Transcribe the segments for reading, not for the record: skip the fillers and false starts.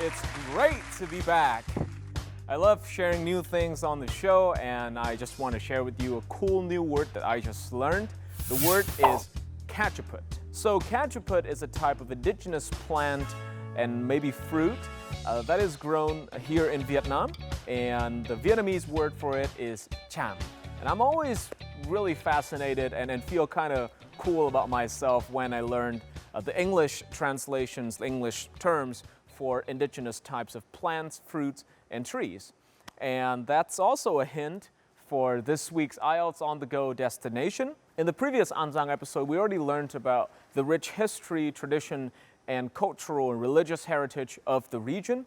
It's great to be back. I love sharing new things on the show, and I just want to share with you a cool new word that I just learned. The word is cacheput. So cacheput is a type of indigenous plant and maybe fruit that is grown here in Vietnam, and the Vietnamese word for it is cham. And I'm always really fascinated and feel kind of cool about myself when I learned the English translations, the English terms for indigenous types of plants, fruits, and trees. And that's also a hint for this week's IELTS on the Go destination. In the previous An Giang episode, we already learned about the rich history, tradition, and cultural and religious heritage of the region.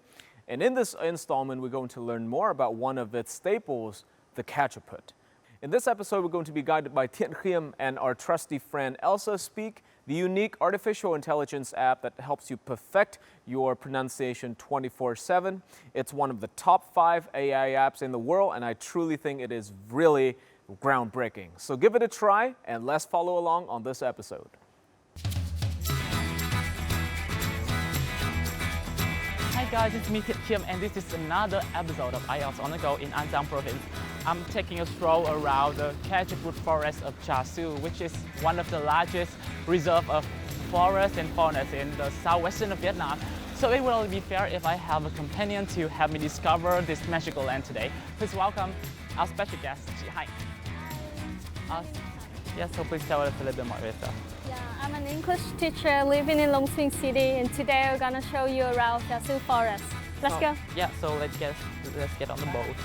And in this installment, we're going to learn more about one of its staples, the cacheput. In this episode, we're going to be guided by Thiện Khiêm and our trusty friend Elsa Speak, the unique artificial intelligence app that helps you perfect your pronunciation 24/7. It's one of the top 5 AI apps in the world, and I truly think it is really groundbreaking. So give it a try, and let's follow along on this episode. Hi guys, it's me Thiện Khiêm, and this is another episode of IELTS on the Go in An Giang province. I'm taking a stroll around the cacheput forest of Cha Su, which is one of the largest reserve of forests and faunas in the southwestern of Vietnam. So it will be fair if I have a companion to help me discover this magical land today. Please welcome our special guest, Chị Hạnh. Yes, so please tell us a little bit more about yourself. Yeah, I'm an English teacher living in Long Xuyên City, and today we're gonna show you around Cha Su Forest. Let's go. Yeah, so let's get on the boat.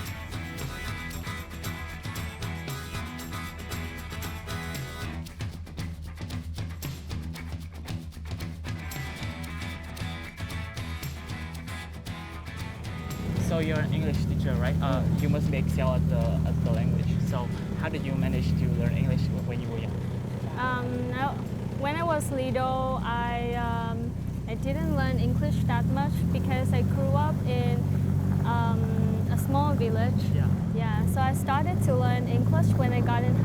So you're an English teacher, right? You must be excel at the language. So how did you manage to learn English when you were young? When I was little, I didn't learn English that much because I grew up in a small village. Yeah. So I started to learn English when I got in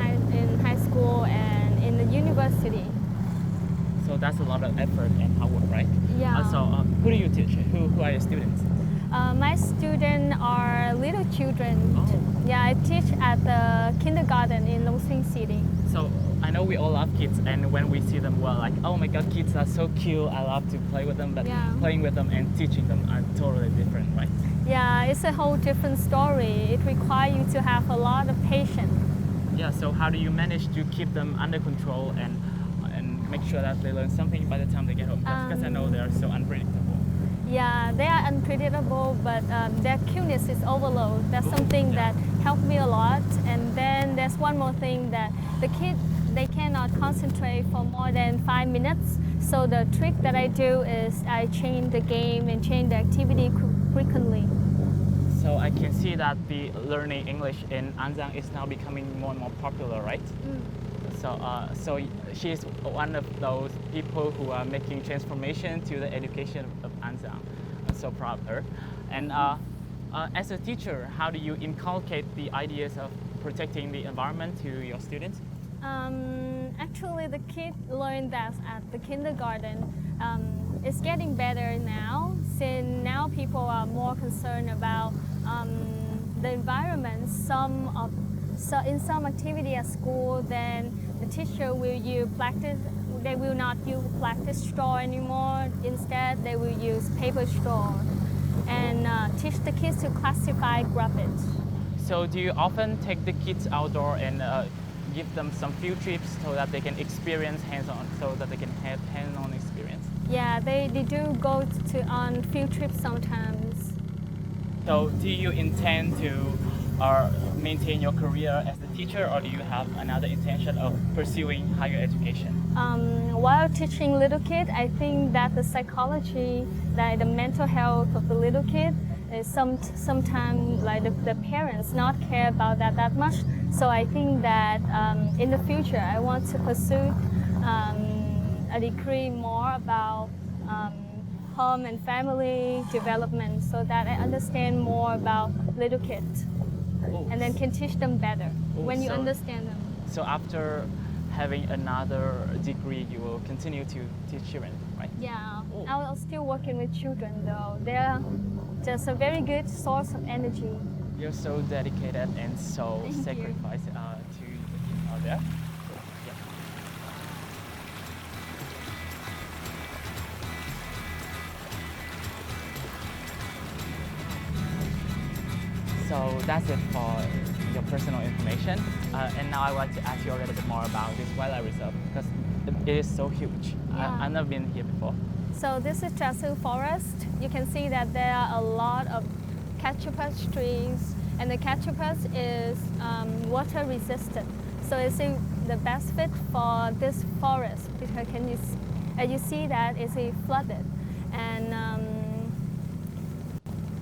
high school and in the university. So that's a lot of effort and hard work, right? Yeah. So who do you teach? Who are your students? My students are little children. Oh. Yeah, I teach at the kindergarten in Long Xuyên City. So I know we all love kids, and when we see them, we're like, oh my god, kids are so cute, I love to play with them, but Yeah. playing with them and teaching them are totally different, right? Yeah, it's a whole different story. It requires you to have a lot of patience. Yeah, so how do you manage to keep them under control and make sure that they learn something by the time they get home? Because I know they are so unpredictable. Yeah, they are unpredictable, but their cuteness is overload. That's something that helped me a lot. And then there's one more thing that the kids, they cannot concentrate for more than 5 minutes. So the trick that I do is I change the game and change the activity frequently. So I can see that the learning English in An Giang is now becoming more and more popular, right? So she's one of those people who are making transformation to the education of An Giang. I'm so proud of her. And as a teacher, how do you inculcate the ideas of protecting the environment to your students? Actually, the kids learn that at the kindergarten. It's getting better now, since now people are more concerned about the environment. So in some activity at school, then the teacher will use plastic. They will not use plastic straw anymore. Instead, they will use paper straw, and teach the kids to classify garbage. So do you often take the kids outdoor and give them some field trips so that they can experience hands-on, so that they can have hands-on experience? Yeah, they do go on field trips sometimes. So do you intend to maintain your career as a teacher, or do you have another intention of pursuing higher education? While teaching little kids, I think that the psychology, like the mental health of the little kid, is sometimes like the parents not care about that much. So I think that in the future, I want to pursue a degree more about home and family development, so that I understand more about little kids, and then can teach them better when you understand them. So after having another degree, you will continue to teach children, right? Yeah, Oh. I'm still working with children though. They're just a very good source of energy. You're so dedicated and so Thank you. sacrificed to the kids out there. Yeah. So that's it for your personal information. And now I want to ask you a little bit more about this wildlife reserve because it is so huge. Yeah. I've never been here before. So this is Chasu Forest. You can see that there are a lot of cacheput trees, and the cacheput is water resistant. So it's the best fit for this forest because as you see that it's flooded. And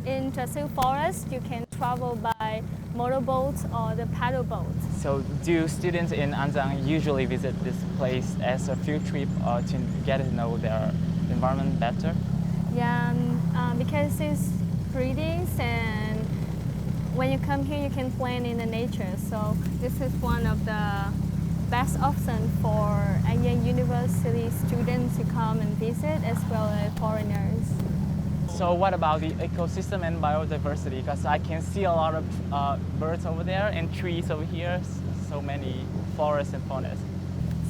in Chasu Forest, you can travel by motorboats or the paddle boat. So do students in Anzang usually visit this place as a field trip or to get to know their environment better? Yeah, because it's pretty, and when you come here, you can play in the nature. So this is one of the best options for Anyang University students to come and visit, as well as foreigners. So what about the ecosystem and biodiversity? Because I can see a lot of birds over there and trees over here, so many forests and faunas.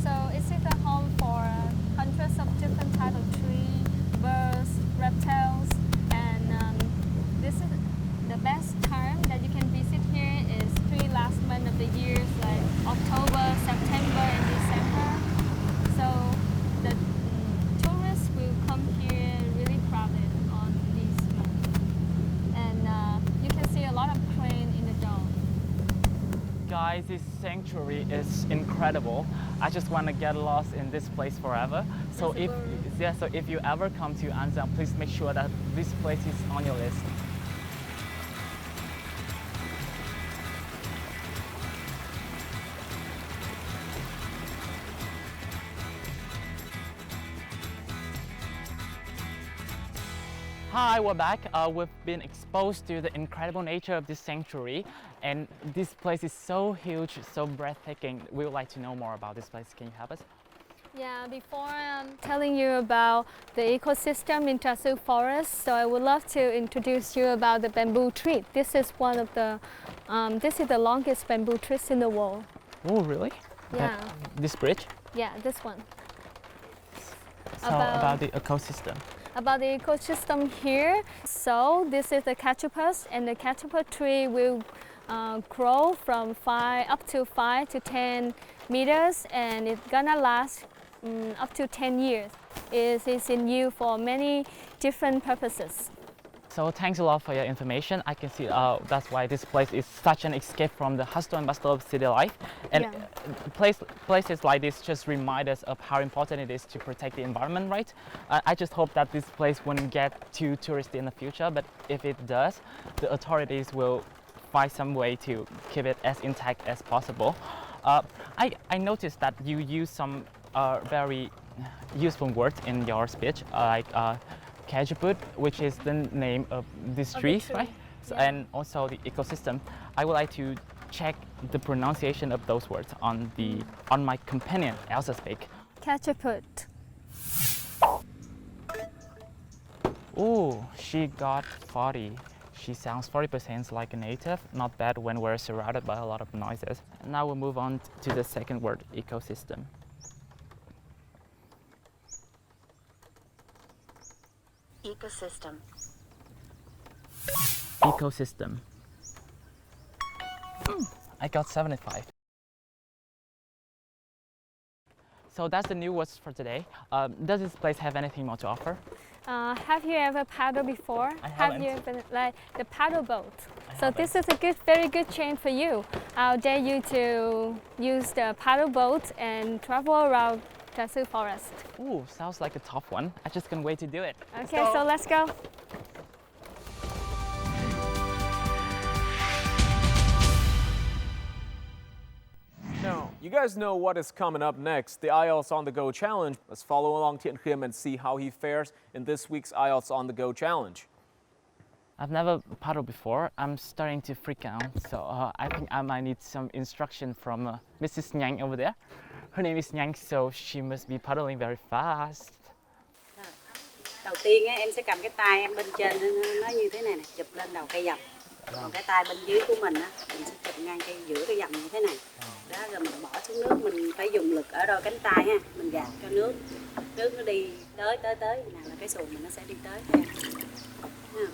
So it's a home for hundreds of different types of trees, birds, reptiles, and this is the best time that you can visit here is 3 last months of the years, like October, September, and December. So the tourists will come here really crowded on these months, and you can see a lot of crane in the dome. Guys, this sanctuary is incredible. I just want to get lost in this place forever. So if you ever come to Anzang, please make sure that this place is on your list. Hi, we're back. We've been exposed to the incredible nature of this sanctuary, and this place is so huge, so breathtaking. We would like to know more about this place. Can you help us? Yeah, before telling you about the ecosystem in Chasu Forest, so I would love to introduce you about the bamboo tree. This is one of the, this is the longest bamboo trees in the world. Oh, really? Yeah. This bridge? Yeah, this one. So about the ecosystem. About the ecosystem here, so this is the cacheput, and the cacheput tree will grow from up to 5 to 10 meters, and it's gonna last up to 10 years. It is in use for many different purposes. So thanks a lot for your information. I can see that's why this place is such an escape from the hustle and bustle of city life. And Yeah. places like this just remind us of how important it is to protect the environment, right? I just hope that this place won't get too touristy in the future, but if it does, the authorities will find some way to keep it as intact as possible. I noticed that you use some very useful words in your speech, like cacheput, which is the name of these trees, tree. right? So, Yeah. and also the ecosystem. I would like to check the pronunciation of those words on my companion Elsa speak. Cacheput. Oh, she got 40. She sounds 40% like a native. Not bad when we're surrounded by a lot of noises. Now we'll move on to the second word, ecosystem. Ecosystem. Ecosystem. I got 75. So that's the new words for today. Does this place have anything more to offer? Have you ever paddled before? I Have you haven't. ever like the paddle boat? So haven't. this is a very good chance for you. I'll dare you to use the paddle boat and travel around Chasu Forest. Ooh, sounds like a tough one. I just can't wait to do it. Okay, so let's go. Now, you guys know what is coming up next, the IELTS on the Go Challenge. Let's follow along Thiện Khiêm and see how he fares in this week's IELTS on the Go Challenge. I've never paddled before. I'm starting to freak out, so I think I might need some instruction from Mrs. Nyang over there. Her name is Nhang, so she must be paddling very fast. Đầu tiên á, em sẽ cầm cái tay em bên trên nó như thế này nè, chụp lên đầu cây dòng. Còn cái tay bên dưới của mình á, mình sẽ chụp ngang cây giữa cây dòng như thế này. Đó, rồi mình bỏ xuống nước, mình phải dùng lực ở đôi cánh tay ha, mình gạt cho nước nó đi tới nào là cái xuồng mình nó sẽ đi tới theo. Ha.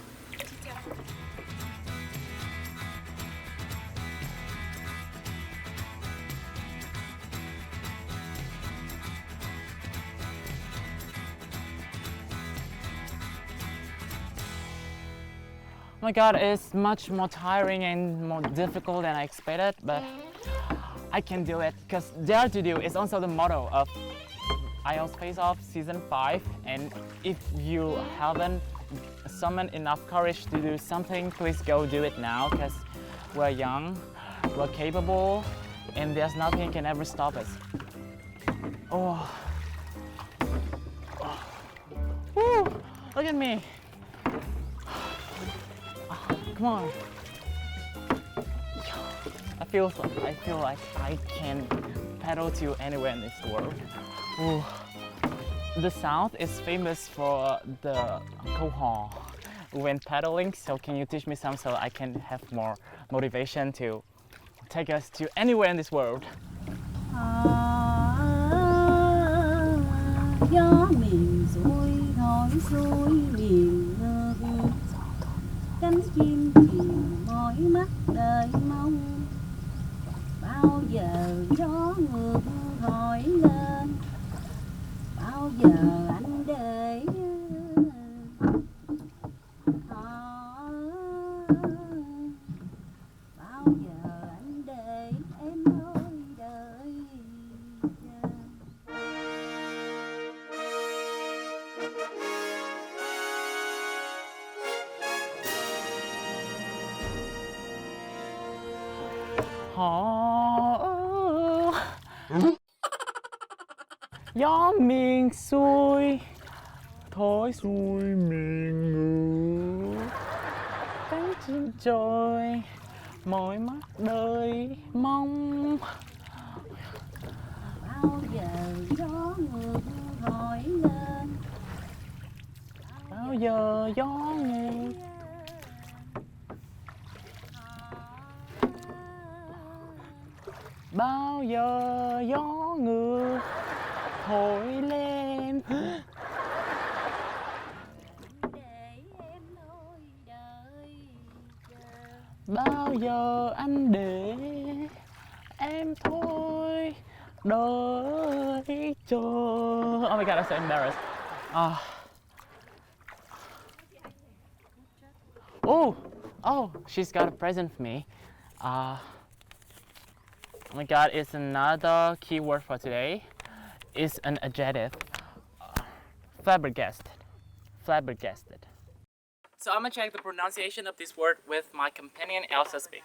Oh my god, it's much more tiring and more difficult than I expected, but I can do it because Dare to Do is also the motto of IELTS Face Off Season 5. And if you haven't summoned enough courage to do something, please go do it now because we're young, we're capable, and there's nothing can ever stop us. Oh. Woo! Look at me. Come on. I feel like I can paddle to anywhere in this world. Ooh. The South is famous for the câu hò when paddling, so can you teach me some so I can have more motivation to take us to anywhere in this world? Gió miền xuôi thổi xuôi miền Việt, cánh chim chìm mỏi mắt đời mong, bao giờ gió ngược thổi lên, bao giờ anh để bao giờ anh để em ơi đợi chờ. Gió miền xuôi thổi xuôi miền ngược, cánh chim trôi mỏi mắt đời mong, Bao giờ gió ngược thổi lên, bao giờ gió ngược. Bao giờ gió ngược thổi lên. để em ơi đợi chờ. Bao giờ anh để em thôi đợi chờ. Oh my god, I'm so embarrassed. Oh, she's got a present for me. Oh my god, it's another keyword for today. It's an adjective. Flabbergasted. Flabbergasted. So I'm gonna check the pronunciation of this word with my companion Elsa Speak.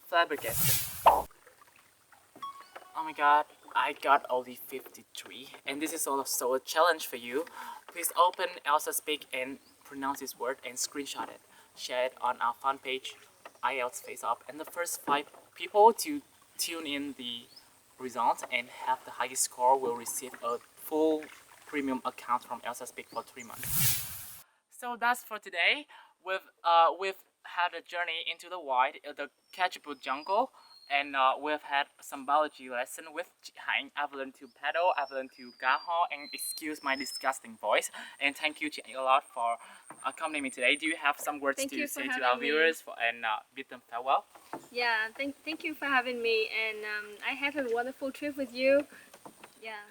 Flabbergasted. Oh my god, I got only 53, and this is also a challenge for you. Please open Elsa Speak and pronounce this word and screenshot it. Share it on our fan page, IELTS Face Off, and the first 5 people to tune in the results and have the highest score will receive a full premium account from Elsa Speak for 3 months. So that's for today. We've had a journey into the wild, the Ketchuput jungle, and we've had some biology lesson with Chị Hạnh. I've learned to paddle, I've learned to gaho, and excuse my disgusting voice. And thank you, Chị Hạnh, a lot for accompanying me today. Do you have some words Thank to you for say to having our me. viewers and bid them farewell? Yeah, thank you for having me, and I had a wonderful trip with you. Yeah.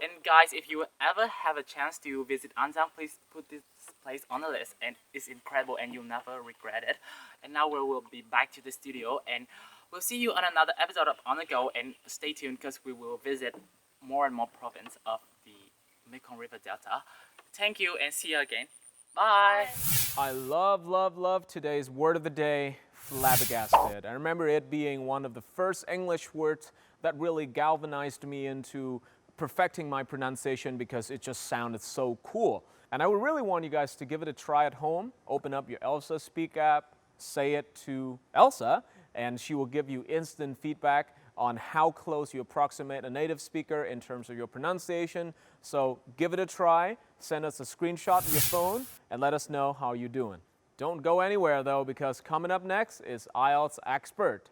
And guys, if you ever have a chance to visit Anjang, please put this place on the list, and it's incredible and you'll never regret it. And now we will be back to the studio, and we'll see you on another episode of On The Go, and stay tuned because we will visit more and more province of the Mekong River Delta. Thank you and see you again. Bye. I love today's word of the day, flabbergasted. I remember it being one of the first English words that really galvanized me into perfecting my pronunciation because it just sounded so cool. And I would really want you guys to give it a try at home. Open up your Elsa Speak app, say it to Elsa, and she will give you instant feedback. on how close you approximate a native speaker in terms of your pronunciation. So give it a try, send us a screenshot of your phone, and let us know how you're doing. Don't go anywhere though, because coming up next is IELTS Expert.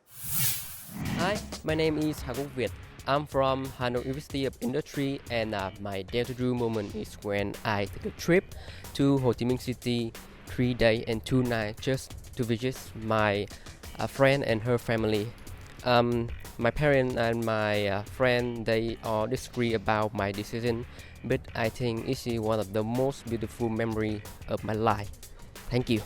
Hi, my name is Haguk Việt. I'm from Hanoi University of Industry, and my day-to-do moment is when I take a trip to Ho Chi Minh City 3 days and 2 nights just to visit my friend and her family. My parents and my friend, they all disagree about my decision, but I think it's one of the most beautiful memory of my life. Thank you.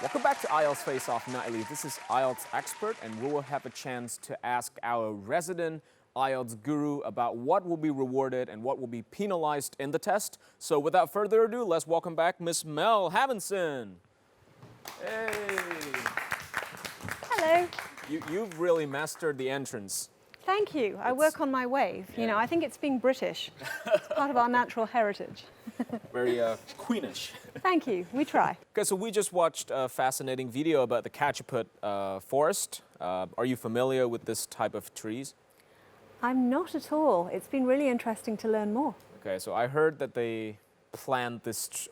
Welcome back to IELTS Face Off Nightly. This is IELTS Expert, and we will have a chance to ask our resident IELTS guru about what will be rewarded and what will be penalized in the test. So without further ado, let's welcome back Miss Mel Havenson. Hey! Hello. You've really mastered the entrance. Thank you. I work on my wave. You know, I think it's being British. It's part of our natural heritage. Very queenish. Thank you. We try. Okay, so we just watched a fascinating video about the Cacheput forest. Are you familiar with this type of trees? I'm not at all. It's been really interesting to learn more. Okay, so I heard that they plant this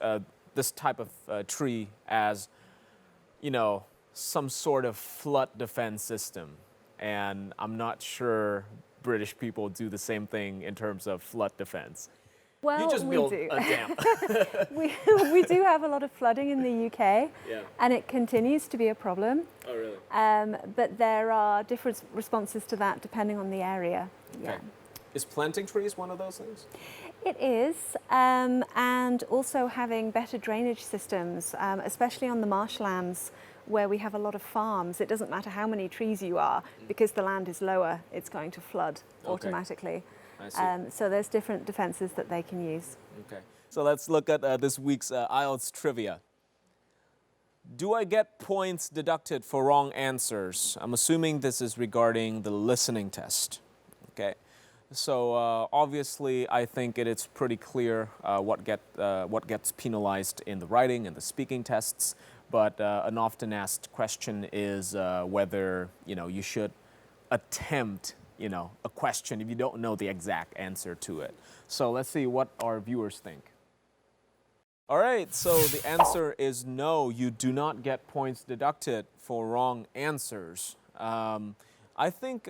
type of tree as, you know, some sort of flood defense system. And I'm not sure British people do the same thing in terms of flood defense. Well, you just we build do. a dam. we do have a lot of flooding in the UK, Yeah. and it continues to be a problem. Oh, really? But there are different responses to that depending on the area. Okay. Is planting trees one of those things? It is, and also having better drainage systems, especially on the marshlands where we have a lot of farms. It doesn't matter how many trees you are, because the land is lower, it's going to flood automatically. I see. So there's different defenses that they can use. Okay. So let's look at this week's IELTS trivia. Do I get points deducted for wrong answers? I'm assuming this is regarding the listening test. Okay. So obviously, I think it is pretty clear what gets penalized in the writing and the speaking tests. But an often asked question is whether you should attempt a question if you don't know the exact answer to it. So let's see what our viewers think. All right, so the answer is no, you do not get points deducted for wrong answers. I think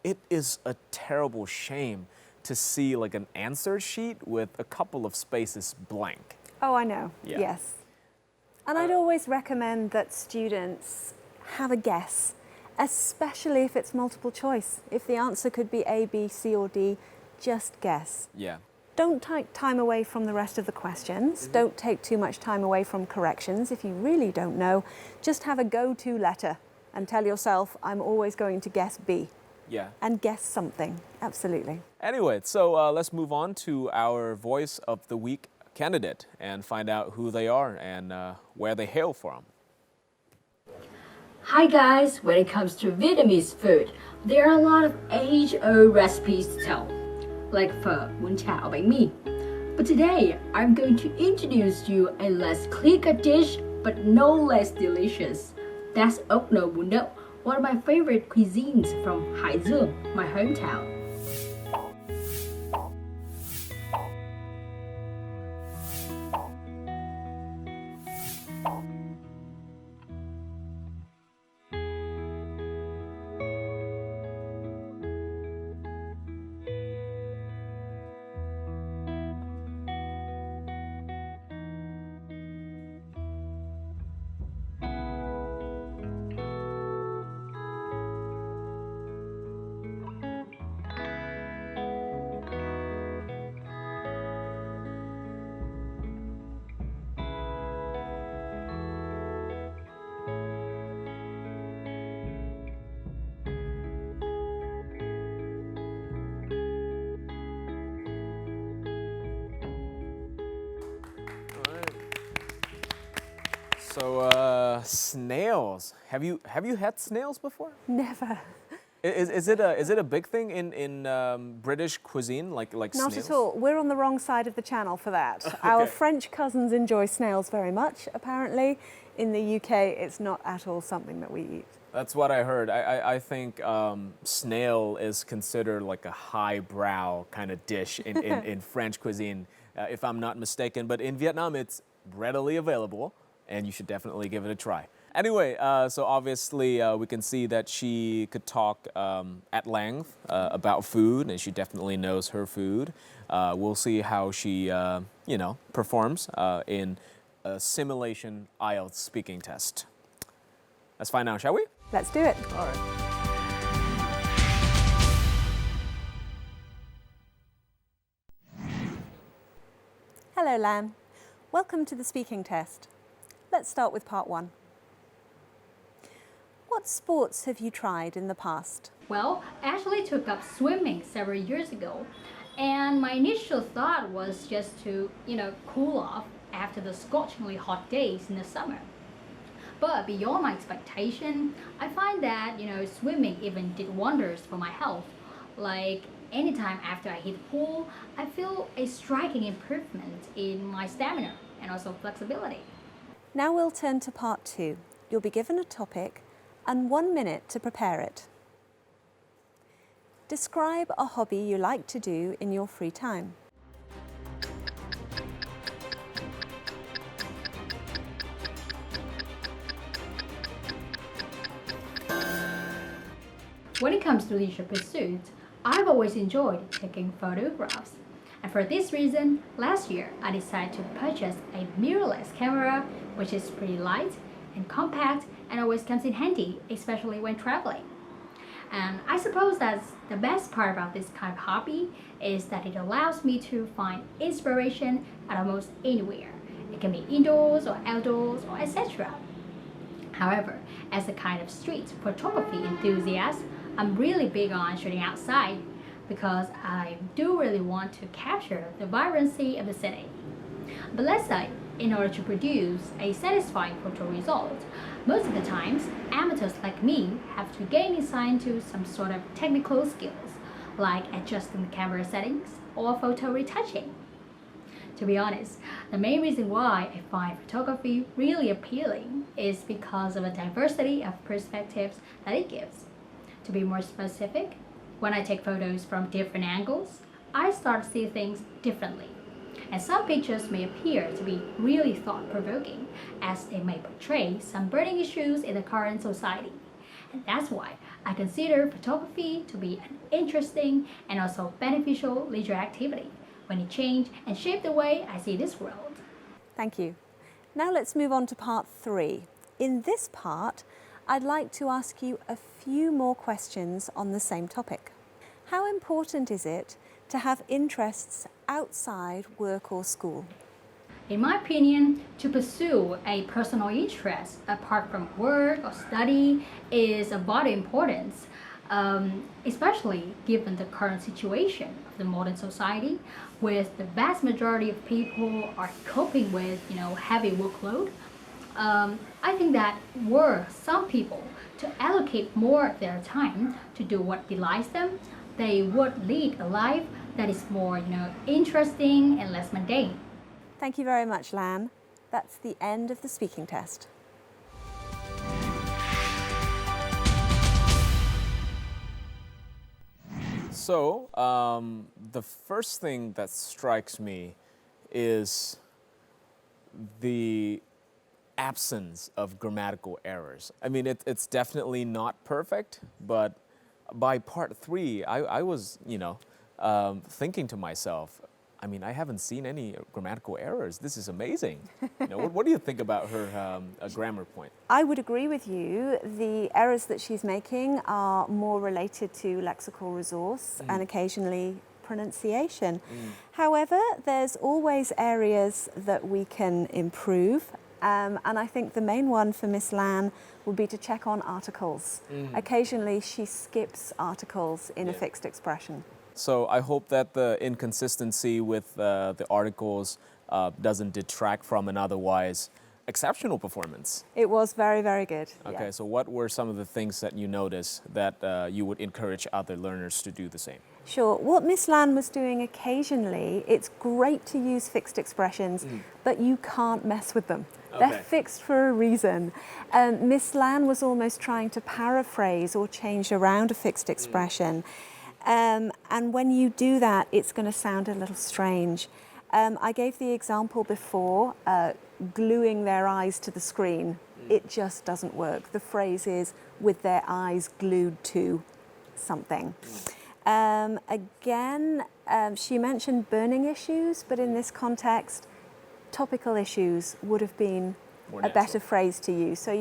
it is a terrible shame to see like an answer sheet with a couple of spaces blank. Oh, I know. Yeah. Yes. And I'd always recommend that students have a guess, especially if it's multiple choice. If the answer could be A, B, C, or D, just guess. Yeah. Don't take time away from the rest of the questions. Don't take too much time away from corrections. If you really don't know, just have a go-to letter and tell yourself, I'm always going to guess B. Yeah. And guess something. Absolutely. Anyway, so let's move on to our Voice of the Week candidate and find out who they are and where they hail from. Hi guys, when it comes to Vietnamese food, there are a lot of age-old recipes to tell, like phở, bún chả, or bánh mì. But today, I'm going to introduce you a less clear-cut dish, but no less delicious. That's ốc nấu bún đậu, one of my favorite cuisines from Hải Dương, my hometown. So snails. Have you had snails before? Never. Is it a big thing in British cuisine, like Not snails? at all. We're on the wrong side of the channel for that. Our Okay. French cousins enjoy snails very much, apparently. In the UK, it's not at all something that we eat. That's what I heard. I think snail is considered like a highbrow kind of dish in French cuisine, if I'm not mistaken. But in Vietnam, it's readily available, and you should definitely give it a try. Anyway, so obviously we can see that she could talk at length about food, and she definitely knows her food. We'll see how she, performs in a simulation IELTS speaking test. Let's find out, shall we? Let's do it. All right. Hello, Lan. Welcome to the speaking test. Let's start with part 1. What sports have you tried in the past? Well, I actually took up swimming several years ago, and my initial thought was just to, cool off after the scorchingly hot days in the summer. But beyond my expectation, I find that, swimming even did wonders for my health. Like anytime after I hit the pool, I feel a striking improvement in my stamina and also flexibility. Now we'll turn to part 2. You'll be given a topic and 1 minute to prepare it. Describe a hobby you like to do in your free time. When it comes to leisure pursuits, I've always enjoyed taking photographs. And for this reason, last year I decided to purchase a mirrorless camera, which is pretty light and compact and always comes in handy, especially when traveling. And I suppose that's the best part about this kind of hobby is that it allows me to find inspiration at almost anywhere. It can be indoors or outdoors or etc. However, as a kind of street photography enthusiast, I'm really big on shooting outside because I do really want to capture the vibrancy of the city. But let's say, in order to produce a satisfying photo result, most of the times, amateurs like me have to gain insight into some sort of technical skills, like adjusting the camera settings or photo retouching. To be honest, the main reason why I find photography really appealing is because of the diversity of perspectives that it gives. To be more specific, when I take photos from different angles, I start to see things differently. And some pictures may appear to be really thought-provoking, as they may portray some burning issues in the current society. And that's why I consider photography to be an interesting and also beneficial leisure activity when it changed and shaped the way I see this world. Thank you. Now let's move on to part 3. In this part, I'd like to ask you a few more questions on the same topic. How important is it to have interests outside work or school? In my opinion, to pursue a personal interest apart from work or study is of vital importance, especially given the current situation of the modern society, with the vast majority of people are coping with, heavy workload. I think that were some people to allocate more of their time to do what delights them, they would lead a life that is more, interesting and less mundane. Thank you very much, Lan. That's the end of the speaking test. So, the first thing that strikes me is the absence of grammatical errors. I mean, it's definitely not perfect, but by part 3, I was, thinking to myself, I mean, I haven't seen any grammatical errors. This is amazing. What do you think about her grammar point? I would agree with you. The errors that she's making are more related to lexical resource and occasionally pronunciation. However, there's always areas that we can improve. And I think the main one for Miss Lan would be to check on articles. Occasionally, she skips articles in a fixed expression. So I hope that the inconsistency with the articles doesn't detract from an otherwise exceptional performance. It was very, very good. Okay, yeah. so what were some of the things that you noticed that you would encourage other learners to do the same? Sure. What Miss Lan was doing occasionally, it's great to use fixed expressions, but you can't mess with them. Okay. They're fixed for a reason. Miss Lan was almost trying to paraphrase or change around a fixed expression. And when you do that, it's going to sound a little strange. I gave the example before, gluing their eyes to the screen. It just doesn't work. The phrase is with their eyes glued to something. Again, she mentioned burning issues, but in this context, topical issues would have been More a better natural. phrase to use. So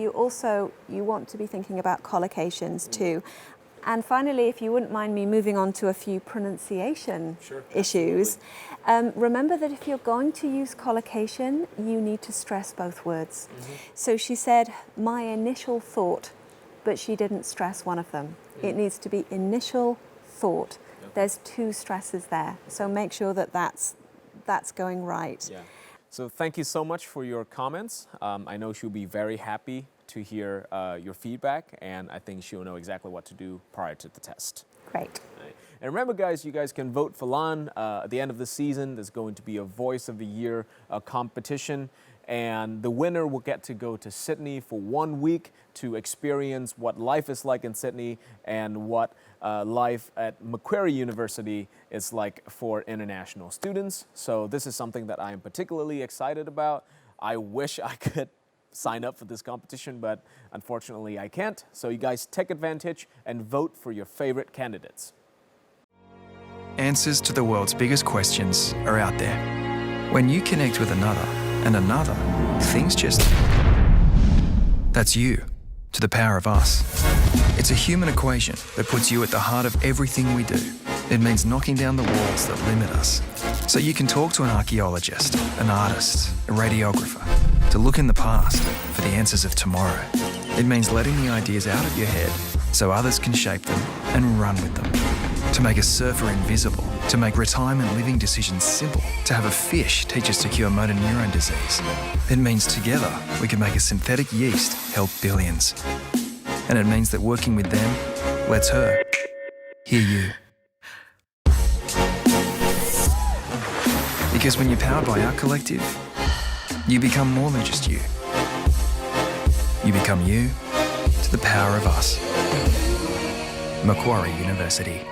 you want to be thinking about collocations too. And finally, if you wouldn't mind me moving on to a few pronunciation Sure, issues, remember that if you're going to use collocation, you need to stress both words. So she said, my initial thought, but she didn't stress one of them. It needs to be initial thought. There's two stresses there. So make sure that that's going right. Yeah. So thank you so much for your comments. I know she'll be very happy to hear your feedback, and I think she'll know exactly what to do prior to the test. Great. Right. And remember, guys, you guys can vote for Lan. At the end of the season, there's going to be a Voice of the Year competition, and the winner will get to go to Sydney for 1 week to experience what life is like in Sydney and what life at Macquarie University is like for international students. So this is something that I am particularly excited about. I wish I could sign up for this competition, but unfortunately I can't. So you guys take advantage and vote for your favorite candidates. Answers to the world's biggest questions are out there. When you connect with another and another, things just... That's you, to the power of us. It's a human equation that puts you at the heart of everything we do. It means knocking down the walls that limit us, so you can talk to an archaeologist, an artist, a radiographer, to look in the past for the answers of tomorrow. It means letting the ideas out of your head so others can shape them and run with them. To make a surfer invisible, to make retirement living decisions simple, to have a fish teach us to cure motor neurone disease. It means together we can make a synthetic yeast help billions. And it means that working with them lets her hear you. Because when you're powered by our collective, you become more than just you. You become you to the power of us. Macquarie University.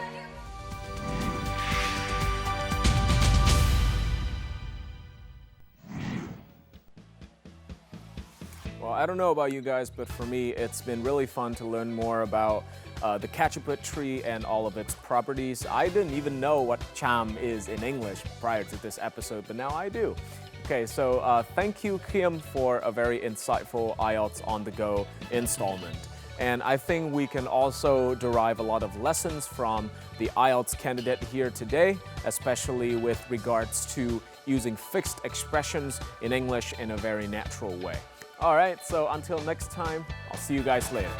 Well, I don't know about you guys, but for me, it's been really fun to learn more about the cacheput tree and all of its properties. I didn't even know what cham is in English prior to this episode, but now I do. Okay, so thank you, Kim, for a very insightful IELTS on the go installment. And I think we can also derive a lot of lessons from the IELTS candidate here today, especially with regards to using fixed expressions in English in a very natural way. All right, so until next time, I'll see you guys later.